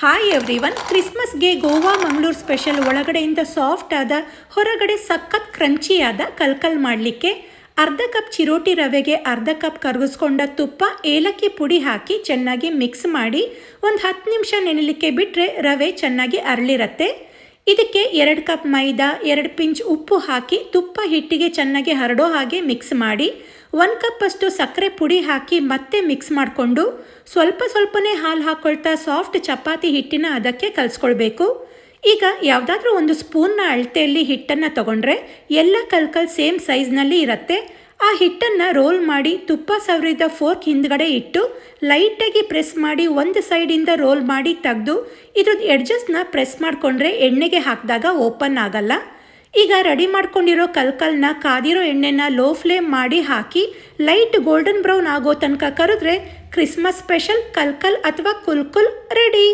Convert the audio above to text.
Hi everyone, ಕ್ರಿಸ್ಮಸ್ಗೆ Goa Mangaluru special ಒಳಗಡೆಯಿಂದ soft ಆದ ಹೊರಗಡೆ ಸಖತ್ ಕ್ರಂಚಿಯಾದ ಕಲ್ಕಲ್ ಮಾಡಲಿಕ್ಕೆ ಅರ್ಧ ಕಪ್ ಚಿರೋಟಿ ರವೆಗೆ ಅರ್ಧ ಕಪ್ ಕರಗಿಸ್ಕೊಂಡ ತುಪ್ಪ, ಏಲಕ್ಕಿ ಪುಡಿ ಹಾಕಿ ಚೆನ್ನಾಗಿ ಮಿಕ್ಸ್ ಮಾಡಿ ಒಂದು 10 ನಿಮಿಷ ನೆನೆಲಿಕ್ಕೆ ಬಿಟ್ಟರೆ ರವೆ ಚೆನ್ನಾಗಿ ಅರಳಿರುತ್ತೆ. ಇದಕ್ಕೆ 2 ಕಪ್ ಮೈದಾ, 2 ಪಿಂಚ್ ಉಪ್ಪು ಹಾಕಿ ತುಪ್ಪ ಹಿಟ್ಟಿಗೆ ಚೆನ್ನಾಗಿ ಹರಡೋ ಹಾಗೆ ಮಿಕ್ಸ್ ಮಾಡಿ 1 ಕಪ್ ಅಷ್ಟು ಸಕ್ಕರೆ ಪುಡಿ ಹಾಕಿ ಮತ್ತೆ ಮಿಕ್ಸ್ ಮಾಡಿಕೊಂಡು ಸ್ವಲ್ಪನೇ ಹಾಲು ಹಾಕ್ಕೊಳ್ತಾ ಸಾಫ್ಟ್ ಚಪಾತಿ ಹಿಟ್ಟಿನ ಅದಕ್ಕೆ ಕಲಿಸ್ಕೊಳ್ಬೇಕು. ಈಗ ಯಾವುದಾದ್ರೂ ಒಂದು ಸ್ಪೂನ್ನ ಅಳತೆಯಲ್ಲಿ ಹಿಟ್ಟನ್ನು ತಗೊಂಡ್ರೆ ಎಲ್ಲ ಕಲ್ಕಲ್ ಸೇಮ್ ಸೈಜ್ನಲ್ಲಿ ಇರುತ್ತೆ. ಆ ಹಿಟ್ಟನ್ನು ರೋಲ್ ಮಾಡಿ ತುಪ್ಪ ಸವರಿದ ಫೋರ್ಕ್ ಹಿಂದ್ಗಡೆ ಇಟ್ಟು ಲೈಟಾಗಿ ಪ್ರೆಸ್ ಮಾಡಿ ಒಂದು ಸೈಡಿಂದ ರೋಲ್ ಮಾಡಿ ತೆಗೆದು ಇದ್ರದ್ದು ಎಡ್ಜಸ್ನ ಪ್ರೆಸ್ ಮಾಡಿಕೊಂಡ್ರೆ ಎಣ್ಣೆಗೆ ಹಾಕಿದಾಗ ಓಪನ್ ಆಗಲ್ಲ. ಈಗ ರೆಡಿ ಮಾಡ್ಕೊಂಡಿರೋ ಕಲ್ಕಲ್ನ ಕಾದಿರೋ ಎಣ್ಣೆನ ಲೋ ಫ್ಲೇಮ್ ಮಾಡಿ ಹಾಕಿ ಲೈಟ್ ಗೋಲ್ಡನ್ ಬ್ರೌನ್ ಆಗೋ ತನಕ ಕರೆದ್ರೆ ಕ್ರಿಸ್ಮಸ್ ಸ್ಪೆಷಲ್ ಕಲ್ಕಲ್ ಅಥವಾ ಕುಲ್ಕುಲ್ ರೆಡಿ.